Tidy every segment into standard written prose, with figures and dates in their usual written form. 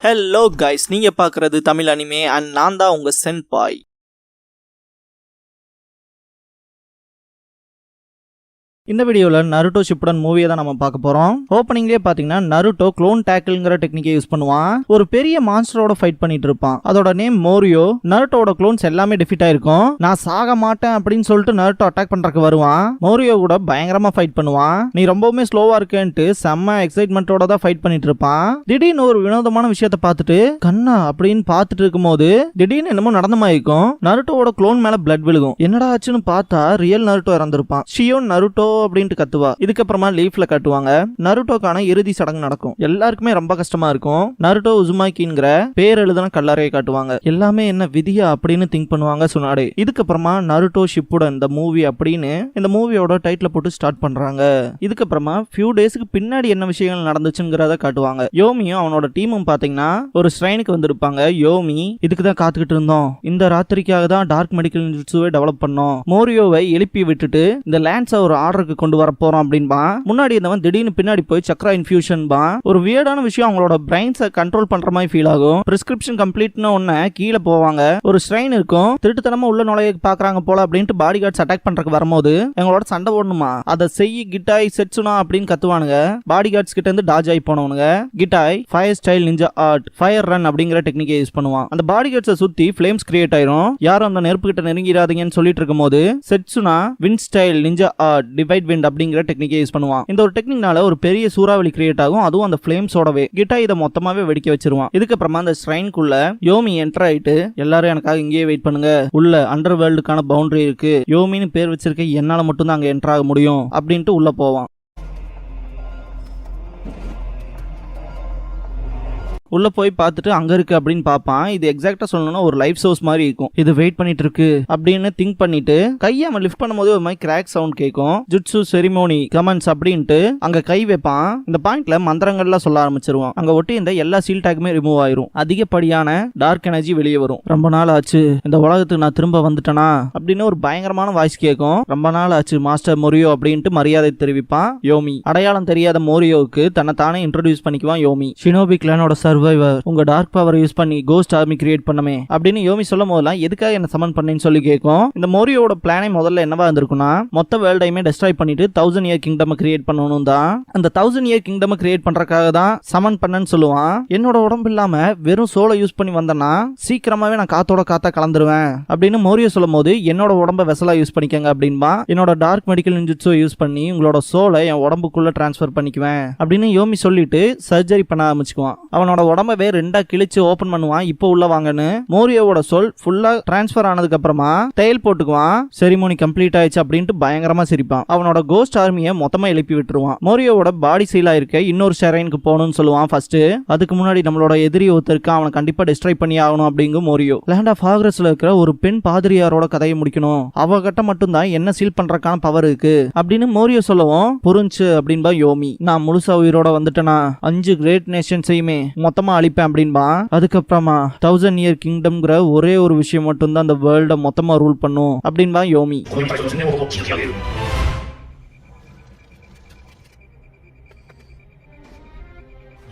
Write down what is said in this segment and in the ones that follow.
Hello guys, நீங்க பார்க்குறது Tamil anime and நான் தான் உங்க சென்பாய். இந்த வீடியோவில் நருட்டோ ஷிப்புடன் மூவியை தான் நம்ம பார்க்க போகிறோம். ஓப்பனிங்லேயே பார்த்தீங்கன்னா நருட்டோ க்ளோன் டேக்கிள்ங்கிற டெக்னிக்கை யூஸ் பண்ணுவான். ஒரு பெரிய மான்ஸ்டரோட ஃபைட் பண்ணிட்டு இருப்பான். அதோட நேம் மோரியோ. நருட்டோட க்ளோன்ஸ் எல்லாமே டிஃபீட் ஆயிருக்கும். நான் சாக மாட்டேன் அப்படின்னு சொல்லிட்டு நருட்டோ அட்டாக் பண்றதுக்கு வருவான். மோரியோ கூட பயங்கரமா ஃபைட் பண்ணுவான். நீ ரொம்பவுமே ஸ்லோவா இருக்கேன்ட்டு செம்ம எக்ஸைட்மெண்ட்டோட தான் ஃபைட் பண்ணிட்டு இருப்பான். திடீர்னு ஒரு வினோதமான விஷயத்த பார்த்துட்டு கண்ணா அப்படின்னு பார்த்துட்டு இருக்கும்போது திடீர்னு என்னமோ நடந்த மாதிரி இருக்கும். நருட்டோட க்ளோன் மேல பிளட் விழுகும். என்னடா ஆச்சுன்னு பார்த்தா ரியல் நருட்டோ இறந்திருப்பான். ஷியோன் நருட்டோ அப்படின்ட்டு கத்துவா. இதுக்கப்புறமா லீஃப்ல காட்டுவாங்க. நருட்டோக்கான இறுதி சடங்கு நடக்கும். எல்லாருக்குமே ரொம்ப கஷ்டமா இருக்கும். நருட்டோ உசுமாக்கிங்கிற பேர் எழுதுன கல்லறையை காட்டுவாங்க. எல்லாமே என்ன விதியா அப்படின்னு திங்க் பண்ணுவாங்க சுனாடே. இதுக்கப்புறமா நருட்டோ ஷிப்புடன் இந்த மூவி அப்படின்னு இந்த மூவியோட டைட்டில் போட்டு ஸ்டார்ட் பண்றாங்க. இதுக்கப்புறமா ஃபியூ டேஸ்க்கு பின்னாடி என்ன விஷயங்கள் நடந்துச்சுங்கிறத காட்டுவாங்க. யோமியும் அவனோட டீமும் பாத்தீங்கன்னா ஒரு ஸ்ட்ரைனுக்கு வந்திருப்பாங்க. யோமி இதுக்கு தான் காத்துக்கிட்டு இருந்தோம். இந்த ராத்திரிக்காக தான் டார்க் மெடிக்கல் ஜுட்சுவை டெவலப் பண்ணோம். மோரியோவை எழுப்பி விட்டுட்டு இந்த லேண்ட்ஸை ஒரு ஆர்டருக்கு கொண்டு வர போறோம் அப்படின்பா. முன்னாடி இருந்தவன் திடீர்னு பின்னாடி போய் சக்ரா இன்ஃபியூஷன் பா. ஒரு வியர்டான விஷயம், அவங்களோட பிரைன்ஸை கண்ட்ரோல் பண்ற மாதிரி ஃபீல் ஆகும். பிரிஸ்கிரிப்ஷன் கம்ப்ளீட்னு ஒண்ணு கீழே போவாங்க. ஒரு ஸ்ட்ரைன் இருக்கும். திருட்டுத்தனமா உள்ள நுழைய பாக்குறாங்க போல அப்படின்ட்டு பாடி கார்ட்ஸ் அட்டாக் பண்றதுக்கு வரும்போது எங்களோட சண்டை போடணுமா, அதை செய்யி கிட்டாய் செட்சுனா அப்படின்னு கத்துவானுங்க. பாடி கார்ட்ஸ் கிட்ட இருந்து டாஜ் ஆகி போனவனுங்க. கிட்டாய் fire style ninja art fire run அப்படிங்கிற டெக்னிக்கை யூஸ் பண்ணுவான். அந்த பாடி கார்ட்ஸை சுத்தி ஃபிளேம்ஸ் கிரியேட் ஆயிரும். யாரும் அந்த நெருப்பு கிட்ட நெருங்கிடாதீங்கன்னு சொல்லிட்டு இருக்கும் போது Setsuna wind style ninja art divide wind அப்படிங்கிற டெக்னிக்கை யூஸ் பண்ணுவான். இந்த ஒரு டெக்னிக்னால ஒரு பெரிய சூறாவளி கிரியேட் ஆகும். அதுவும் அந்த ஃபிளேம்ஸோடவே. கிட்டாய் இதை மொத்தமாவே வெடிக்க வச்சிருவான். இதுக்கப்புறமா அந்த ஸ்ட்ரைனுக்குள்ள யோமி என்டர் ஆயிட்டு எல்லாரும் எனக்காக இங்கேயே வெயிட் பண்ணுங்க, உள்ள அண்டர் வேர்ல்டுக்கான பவுண்டரி இருக்கு, யோமின்னு பேர் வச்சிருக்க என்னால மட்டும் தான் அங்க என்டர் ஆக முடியும் அப்படின்ட்டு உள்ள போவான். உள்ள போய் பார்த்துட்டு அங்க இருக்கு அப்படின்னு பாப்பான். இது எக்ஸாக்டா சொல்லணும்னா ஒரு லைஃப் சோர்ஸ் மாதிரி இருக்கும். இது வெயிட் பண்ணிட்டு இருக்கு அப்படின்னு திங்க் பண்ணிட்டு கையை அவன் லிஃப்ட் பண்ணும்போது ஒரு மாதிரி கிராக் சவுண்ட் கேட்கும். ஜுட்சு செரிமோனி கமெண்ட்ஸ் அப்படின்ட்டு அங்க கை வைப்பான். இந்த பாயிண்ட்ல மந்திரங்கள்லாம் சொல்ல ஆரம்பிச்சிருவான். அங்க ஒட்டி இந்த எல்லா சீல் டேக்குமே ரிமூவ் ஆயிரும். அதிகப்படியான டார்க் எனர்ஜி வெளியே வரும். ரொம்ப நாள் ஆச்சு இந்த உலகத்துக்கு நான் திரும்ப வந்துட்டேனா அப்படின்னு ஒரு பயங்கரமான வாய்ஸ் கேட்கும். ரொம்ப நாள் ஆச்சு மாஸ்டர் மோரியோ அப்படின்ட்டு மரியாதை தெரிவிப்பான் யோமி. அடையாளம் தெரியாத மோரியோவுக்கு தன்னை தானே இன்ட்ரோடியூஸ் பண்ணிக்குவான் யோமி. ஷினோபி கிளானோட உங்க டார்க் பவர் யூஸ் பண்ணி கோஸ்ட் ஆர்மி கிரியேட் பண்ணமே அப்படின்னு யோமி சொல்லும் போதெல்லாம் எதுக்காக என்ன சமன் பண்ணேன்னு சொல்லி கேட்கும். இந்த மோரியோட பிளானே முதல்ல என்னவா இருந்திருக்குன்னா மொத்த வேர்ல்டையுமே டெஸ்ட்ராய் பண்ணிட்டு 1000 இயர் கிங்டம் கிரியேட் பண்ணணும் தான். அந்த 1000 இயர் கிங்டம் கிரியேட் பண்றதுக்காக தான் சமன் பண்ணன்னு சொல்லுவான். என்னோட உடம்பு இல்லாம வெறும் சோலை யூஸ் பண்ணி வந்தேன்னா சீக்கிரமாவே நான் காத்தோட காத்தா கலந்துருவேன் அப்படின்னு மோரியோ சொல்லும் போது என்னோட உடம்ப வெசலா யூஸ் பண்ணிக்கங்க அப்படின்பா. என்னோட டார்க் மெடிக்கல் நிஞ்சுட்சு யூஸ் பண்ணி உங்களோட சோலை என் உடம்புக்குள்ள டிரான்ஸ்பர் பண்ணிக்குவேன் அப்படின்னு யோமி சொல்லிட்டு சர்ஜரி பண்ண ஆரம்பிச்சுக்குவான். அவனோட உடம்பவே ரெண்டா கிழிச்சு ஓபன் பண்ணுவான். இப்போ உள்ள வாங்கன்னு மோரியோவோட சொல் ஃபுல்லா டிரான்ஸ்பர் ஆனதுக்கு அப்புறமா தையல் போட்டுக்குவான். செரிமோனி கம்ப்ளீட் ஆயிடுச்சு அப்படின்ட்டு பயங்கரமா சிரிப்பான். அவனோட கோஸ்ட் ஆர்மியை மொத்தமா எழுப்பி விட்டுருவான். மோரியோவோட பாடி சீலா இருக்க இன்னொரு ஷெரைனுக்கு போகணும்னு சொல்லுவான். ஃபர்ஸ்ட் அதுக்கு முன்னாடி நம்மளோட எதிரி ஒருத்தருக்கு அவனை கண்டிப்பா டிஸ்ட்ராய் பண்ணி ஆகணும் அப்படிங்கும் மோரியோ. லேண்ட் ஆஃப் ஆக்ரஸ்ல இருக்கிற ஒரு பெண் பாதிரியாரோட கதையை முடிக்கணும். அவகிட்ட மட்டும் தான் என்ன சீல் பண்றதுக்கான பவர் இருக்கு அப்படின்னு மோரியோ சொல்லவும் புரிஞ்சு அப்படின்பா யோமி. நான் முழுசா உயிரோட வந்துட்டேனா 5 கிரேட் நேஷன்ஸையுமே மொத்தமா அழிப்பேன் அப்படின்பா. அதுக்கப்புறமா 1000 இயர் கிங்டம்ங்கிற ஒரே ஒரு விஷயம் மட்டும் தான் அந்த வேர்ல்ட மொத்தமா ரூல் பண்ணும் அப்படின்பா யோமி.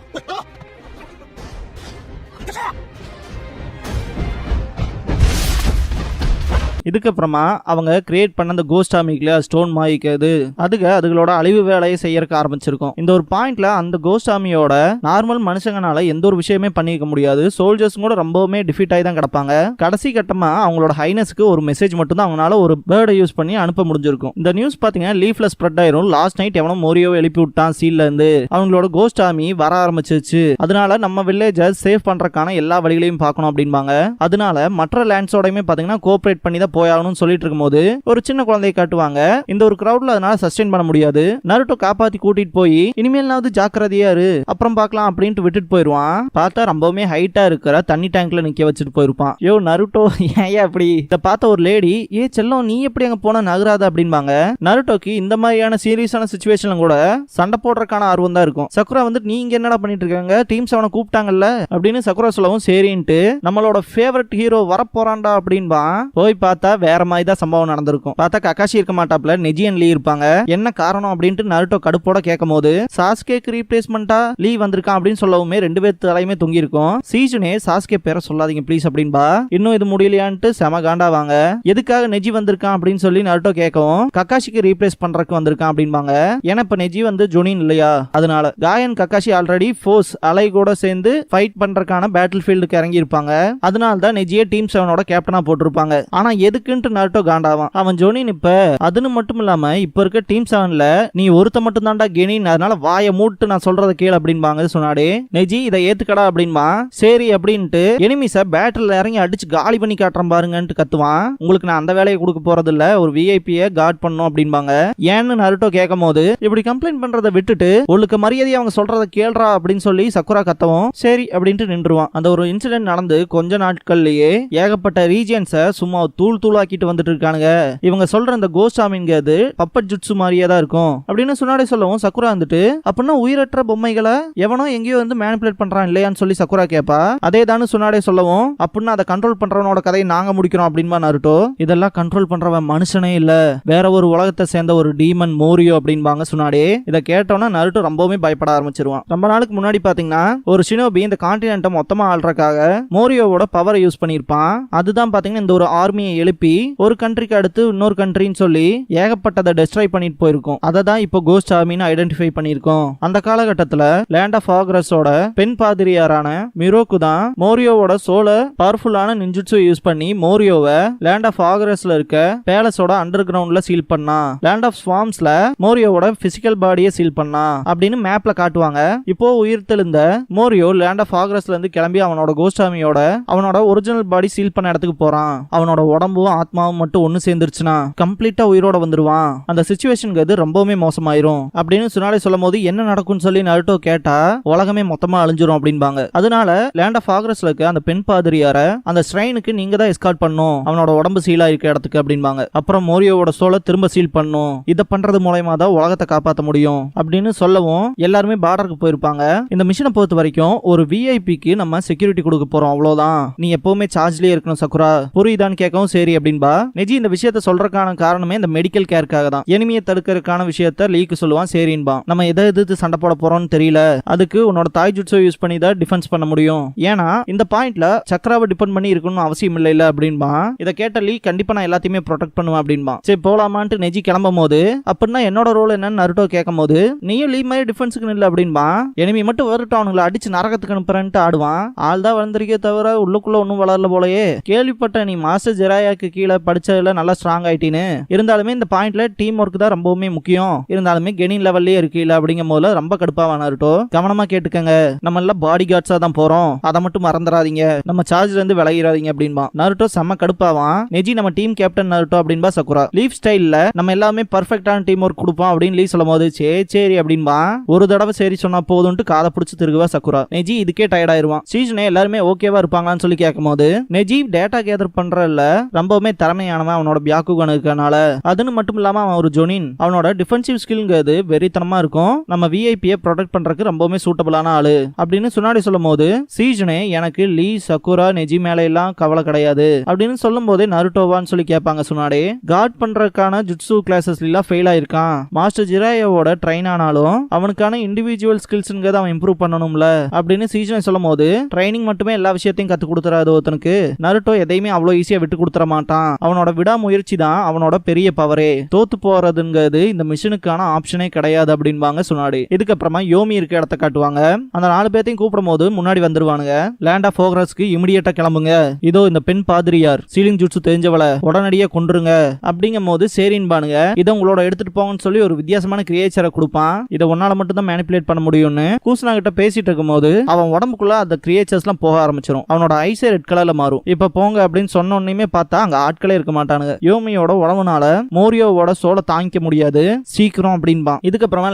இதுக்கப்புறமா அவங்க கிரியேட் பண்ண அந்த கோஸ்ட் ஆர்மிக்குல ஸ்டோன் மாயிக்கிறது அதுகளோட அழிவு வேலையை செய்யறதுக்கு ஆரம்பிச்சிருக்கும். இந்த ஒரு பாயிண்ட்ல அந்த கோஸ்ட் ஆர்மியோட நார்மல் மனுஷங்கனால எந்த ஒரு விஷயமே பண்ணிக்க முடியாது. சோல்ஜர்ஸ் கூட ரொம்பவுமே டிஃபீட் ஆகி தான் கிடப்பாங்க. கடைசி கட்டமா அவங்களோட ஹைனஸ்க்கு ஒரு மெசேஜ் மட்டும் தான் அவங்களால ஒரு பேர்டை யூஸ் பண்ணி அனுப்ப முடிஞ்சிருக்கும். இந்த நியூஸ் பாத்தீங்கன்னா லீஃப்ல ஸ்ப்ரெட் ஆயிரும். லாஸ்ட் நைட் எவனோ மோரியோவை எழுப்பி விட்டான் சீல்ல இருந்து. அவங்களோட கோஸ்ட் ஆர்மி வர ஆரம்பிச்சிருச்சு. அதனால நம்ம வில்லேஜை சேவ் பண்றதுக்கான எல்லா வழிகளையும் பார்க்கணும் அப்படின்பாங்க. அதனால மற்ற லேண்ட்ஸோடையுமே பாத்தீங்கன்னா கோஆபரேட் பண்ணி தான் போயாகணும்னு சொல்லிட்டு இருக்கும்போது ஒரு சின்ன குழந்தையை காட்டுவாங்க. இந்த ஒரு கிரவுட்ல அதனால சஸ்டெயின் பண்ண முடியாது. நருட்டோ காப்பாத்தி கூட்டிட்டு போய் இனிமேலாவது ஜாக்கிரதையா இரு அப்புறம் பார்க்கலாம் அப்படின்ட்டு விட்டுட்டு போயிருவான். பார்த்தா ரொம்பவுமே ஹைட்டா இருக்கிற தண்ணி டேங்க்ல நிக்க வச்சுட்டு போயிருப்பான். யோ நருட்டோ ஏன் அப்படி? இத பார்த்த ஒரு லேடி ஏ செல்லம் நீ எப்படி அங்க போன நகராத அப்படின்பாங்க. நருட்டோக்கு இந்த மாதிரியான சீரியஸான சிச்சுவேஷன்ல கூட சண்டை போடுறதுக்கான ஆர்வம் தான் இருக்கும். சக்குரா வந்து நீங்க என்னடா பண்ணிட்டு இருக்காங்க, டீம்ஸ் அவனை கூப்பிட்டாங்கல்ல அப்படின்னு சக்குரா சொல்லவும் சரின்ட்டு நம்மளோட ஃபேவரட் ஹீரோ வரப்போறான்டா அப்படின்பா. போய் பார்த்து பார்த்தா வேற மாதிரி தான் சம்பவம் நடந்திருக்கும். பார்த்தா கக்காஷி இருக்க மாட்டாப்ல, நெஜி அண்ட் லீ இருப்பாங்க. என்ன காரணம் அப்படின்ட்டு நருட்டோ கடுப்போட கேட்கும் போது சாஸ்கேக்கு ரீப்ளேஸ்மெண்டா லீ வந்திருக்கான் அப்படின்னு சொல்லவுமே ரெண்டு பேர் தலையுமே தொங்கி இருக்கும். சீஜுனே சாஸ்கே பேரை சொல்லாதீங்க ப்ளீஸ் அப்படின்பா. இன்னும் இது முடியலையான்ட்டு செம காண்டாவாங்க. எதுக்காக நெஜி வந்திருக்கான் அப்படின்னு சொல்லி நருட்டோ கேட்கவும் கக்காஷிக்கு ரீப்ளேஸ் பண்றதுக்கு வந்திருக்கான் அப்படின்பாங்க. ஏன்னா இப்ப நெஜி வந்து ஜொனின் இல்லையா, அதனால காயன் கக்காஷி ஆல்ரெடி ஃபோர்ஸ் அலை கூட சேர்ந்து ஃபைட் பண்றதுக்கான பேட்டில் ஃபீல்டுக்கு இறங்கி இருப்பாங்க. அதனால தான் நெஜியை டீம் 7ஓட கேப்டனா போட்டிருப்பாங்க. ஆனா எதுக்குன்ட்டு நருட்டோ காண்டாவான். அவன் ஜொனின் இப்ப அதுன்னு மட்டும் இல்லாம இப்ப இருக்க டீம் 7ல நீ ஒருத்த மட்டும் தான்டா கெனின், அதனால வாயை மூட்டு நான் சொல்றத கேளு அப்படின்பாங்க சொன்னாடே. நெஜி இதை ஏத்துக்கடா அப்படின்பா. சரி அப்படின்ட்டு எனிமிஸ பேட்டில் இறங்கி அடிச்சு காலி பண்ணி காட்டுறேன் பாருங்கன்ட்டு கத்துவான். உங்களுக்கு நான் அந்த வேலையை கொடுக்க போறது இல்ல, ஒரு விஐபியை கார்ட் பண்ணும் அப்படின்பாங்க. ஏன்னு நருட்டோ கேட்கும் போது இப்படி கம்ப்ளைண்ட் பண்றதை விட்டுட்டு ஒழுக்க மரியாதை அவங்க சொல்றத கேள்றா அப்படின்னு சொல்லி சக்குரா கத்தவும் சரி அப்படின்ட்டு நின்றுவான். அந்த ஒரு இன்சிடென்ட் நடந்து கொஞ்ச நாட்கள்லயே ஏகப்பட்ட ரீஜியன்ஸை சும்மா தூள் தூளாக்கிட்டு வந்துட்டு இருக்கானுங்க. இவங்க சொல்ற இந்த கோஸ்ட் ஆமிங்கிறது பப்பட் ஜுட்சு மாதிரியே தான் இருக்கும் அப்படின்னு சொன்னாடே சொல்லவும் சக்குரா வந்துட்டு அப்படின்னா உயிரற்ற பொம்மைகளை எவனோ எங்கேயோ வந்து மேனிபுலேட் பண்றான் இல்லையான்னு சொல்லி சக்குரா கேப்பா. அதே தானு சொன்னாடே சொல்லவும் அப்படின்னா அதை கண்ட்ரோல் பண்றவனோட கதையை நாங்க முடிக்கிறோம் அப்படின்பா நருட்டோ. இதெல்லாம் கண்ட்ரோல் பண்றவன் மனுஷனே இல்ல, வேற ஒரு உலகத்தை சேர்ந்த ஒரு டீமன் மோரியோ அப்படின்பாங்க சொன்னாடே. இதை கேட்டோன்னா நருட்டோ ரொம்பவுமே பயப்பட ஆரம்பிச்சிருவான். ரொம்ப நாளுக்கு முன்னாடி பாத்தீங்கன்னா ஒரு ஷினோபி இந்த கான்டினென்ட்டை மொத்தமா ஆள்றதுக்காக மோரியோவோட பவரை யூஸ் பண்ணிருப்பான். அதுதான் பாத்தீங்கன்னா இந்த ஒரு ஆர்மியை எழுப்பி ஒரு கண்ட்ரிக்கு அடுத்து இன்னொரு கண்ட்ரின்னு சொல்லி ஏகப்பட்டதை டெஸ்ட்ராய் பண்ணிட்டு போயிருக்கும். அதை தான் இப்போ கோஸ்ட் ஆர்மின்னு ஐடென்டிஃபை பண்ணிருக்கோம். அந்த காலகட்டத்தில் லேண்ட் ஆஃப் ஆக்ரஸோட பெண் பாதிரியாரான மிரோக்கு தான் மோரியோவோட சோல பவர்ஃபுல்லான நிஞ்சுட்சு யூஸ் பண்ணி மோரியோவை லேண்ட் ஆஃப் ஆக்ரஸ்ல இருக்க பேலஸோட அண்டர் கிரவுண்ட்ல சீல் பண்ணா. லேண்ட் ஆஃப் ஸ்வாம்ஸ்ல மோரியோவோட பிசிக்கல் பாடியை சீல் பண்ணா அப்படின்னு மேப்ல காட்டுவாங்க. இப்போ உயிர் தெழுந்த மோரியோ லேண்ட் ஆஃப் ஆக்ரஸ்ல இருந்து கிளம்பி அவனோட கோஸ்ட் ஆர்மியோட அவனோட ஒரிஜினல் பாடி சீல் பண்ண இடத்துக்கு போறான். அவனோட உடம்பும் ஆத்மாவும் மட்டும் ஒன்னு சேர்ந்துருச்சுன்னா கம்ப்ளீட்டா உயிரோட வந்துருவான். அந்த சிச்சுவேஷனுக்கு ரொம்பவுமே மோசமாயிரும் அப்படின்னு சொன்னாலே சொல்லும் போது என்ன நடக்கும்னு சொல்லி நருட்டோ கேட்டா உலகமே மொத்தமா அழிஞ்சிரும் அப்படின்பாங்க. அதனால லேண்ட் ஆஃப் ஆக்ரஸ்ல இருக்க அந்த பெண் பாதிரியார அந்த ஸ்ட்ரைனுக்கு நீங்க தான் எஸ்கார்ட் பண்ணும் அவனோட உடம்பு சீலா இருக்க இடத்துக்கு அப்படின்பாங்க. அப்புறம் மோரியோவோட சோலை திரும்ப சீல் பண்ணும். இதை பண்றது மூலமா தான் உலகத்தை காப்பாற்ற முடியும் அப்படின்னு சொல்லவும் எல்லாருமே பார்டருக்கு போயிருப்பாங்க. இந்த மிஷனை பொறுத்த வரைக்கும் ஒரு விஐபிக்கு நம்ம செக்யூரிட்டி கொடுக்க போறோம், அவ்வளவுதான். நீ எப்பவுமே சார்ஜ்லயே இருக்கணும் சக்குரா, புரியுதான்னு கேட்கவும் சரி அப்படின்பா. நெஜி இந்த விஷயத்த சொல்றதுக்கான காரணமே இந்த மெடிக்கல் கேருக்காக தான். எனிமியை தடுக்கிறதுக்கான விஷயத்த லீக்கு சொல்லுவான் சரின்பா. நம்ம எதை எதிர்த்து சண்டை போட போறோம்னு தெரியல, அதுக்கு உன்னோட தாய் ஜுட்ஸோ யூஸ் பண்ணி தான் டிஃபென்ஸ் பண்ண முடியும். ஏன்னா இந்த பாயிண்ட்ல சக்கராவை டிபெண்ட் பண்ணி இருக்கணும்னு அவசியம் இல்ல அப்படின்பா. இதை கேட்ட லீ கண்டிப்பா நான் எல்லாத்தையுமே ப்ரொடெக்ட் பண்ணுவேன் அப்படின்பா. சரி போலாமான்ட்டு நெஜி கிளம்பும் போது அப்படின்னா என்னோட ரோல் என்னன்னு நருட்டோ கேட்கும் போது நீயும் லீ மாதிரி டிஃபென்ஸுக்கு நில்ல அப்படின்பா. எனிமி மட்டும் வரட்டும் அவனுங்களை அடிச்சு நரகத்துக்கு அனுப்புறேன்ட்டு ஆடுவான். ஆள் தான் வளர்ந்துருக்கே தவிர உள்ளுக்குள்ள ஒன்னும் வளரல போலயே. கேள்விப்பட்ட நீ மாஸ்டர் ஜெராயாக்கு கீழே படிச்சதுல நல்லா ஸ்ட்ராங் ஆயிட்டின்னு. இருந்தாலுமே இந்த பாயிண்ட்ல டீம் ஒர்க் தான் ரொம்பவுமே முக்கியம். இருந்தாலுமே கெனின் லெவல்லே இருக்குல்ல அப்படிங்கும் போது ரொம்ப கடுப்பாவா நருட்டோ. கவனமா கேட்டுக்கங்க, நம்ம எல்லாம் பாடி கார்ட்ஸா தான் போறோம், அதை மட்டும் மறந்துடாதீங்க, நம்ம சார்ஜ்ல இருந்து விலகிறாதீங்க அப்படின்பா. நருட்டோ செம்ம கடுப்பாவான். நெஜி நம்ம டீம் கேப்டன் நருட்டோ அப்படின்பா சக்குரா. லீவ் ஸ்டைல்ல நம்ம எல்லாமே பர்ஃபெக்டான டீம் ஒர்க் கொடுப்போம் அப்படின்னு லீவ் சொல்லும் போது சரி அப்படின்பா. ஒரு தடவை சரி சொன்னா போதும்ட்டு காதை பிடிச்சு திருகுவா சக்குரா. நெஜி இதுக்கே டயர்ட் ஆயிருவான். சீசனே எல்லாருமே ஓகேவா இருப்பாங்களான்னு சொல்லி கேட்கும் போது நெஜி டேட்டா கேதர் பண்றதுல ரொம்பவுமே திறமையானவன் அவனோட பியாக்குகன் இருக்கனால. அதுன்னு மட்டும் இல்லாம அவன் ஒரு ஜொனின், அவனோட டிஃபென்சிவ் ஸ்கில்ங்கிறது வெறித்தனமா இருக்கும். நம்ம விஐபியை ப்ரொடெக்ட் பண்றதுக்கு ரொம்பவுமே சூட்டபிளான ஆளு அப்படின்னு சொன்னாடி சொல்லும் போது சீசனே எனக்கு லீ சக்குரா நெஜி மேல எல்லாம் கவலை கிடையாது அப்படின்னு சொல்லும் போதே நருட்டோவான்னு சொல்லி கேட்பாங்க. சொன்னாடே கார்ட் பண்றதுக்கான ஜுட்சு கிளாஸஸ்ல எல்லாம் ஃபெயில் ஆயிருக்கான். மாஸ்டர் ஜிராயோவோட ட்ரெயின் ஆனாலும் அவனுக்கான இண்டிவிஜுவல் ஸ்கில்ஸ்ங்கிறத அவன் இம்ப்ரூவ் பண்ணணும்ல அப்படின்னு சீசனை சொல்லும் போது ட்ரைனிங் மட்டுமே எல்லா விஷயத்தையும் கத்து கொடுத்துறாது ஒருத்தனுக்கு. நருட்டோ எதையுமே அவ்வளவு ஈஸியா விட்டு கொடுத்துற மாட்டான். அவனோட விடாமுயற்சி தான் அவனோட பெரிய பவரே. தோத்து போறதுங்கிறது இந்த மிஷனுக்கான ஆப்ஷனே கிடையாது அப்படின்பாங்க சொன்னாடி. இதுக்கப்புறமா யோமி இருக்க இடத்த காட்டுவாங்க. அந்த 4 பேர்த்தையும் கூப்பிடும் போது முன்னாடி வந்துருவானுங்க. லேண்ட் ஆஃப் ஆக்ரஸ்க்கு இமிடியேட்டா கிளம்புங்க, இதோ இந்த பெண் பாதிரியார் சீலிங் ஜுட்சு தெரிஞ்சவள உடனடியே கொன்றுங்க அப்படிங்கும் போது சரின்பானுங்க. இதை உங்களோட எடுத்துட்டு போங்கன்னு சொல்லி ஒரு வித்தியாசமான கிரியேச்சரை கொடுப்பான். இதை உன்னால மட்டும் தான் மேனிபுலேட் பண்ண முடியும்னு கூஸ்னா கிட்ட பேசிட்டு இருக்கும் போது அவன் உடம்புக்குள்ள அந்த கிரியேச்சர்ஸ் எல்லாம் போக ஆரம்பிச்சிடும். அவனோட ஐஸே ரெட் கலர்ல மாறும். இப்ப போங்க அப்படின்னு சொன்ன உடனே பார்த்தா அங்க ஆட்களே இருக்க மாட்டானுங்க. யோமியோட உடம்புனால மோரியோவோட சோலை தாங்கிக்க முடியாது சீக்கிரம் அப்படின்பான். இதுக்கப்புறமா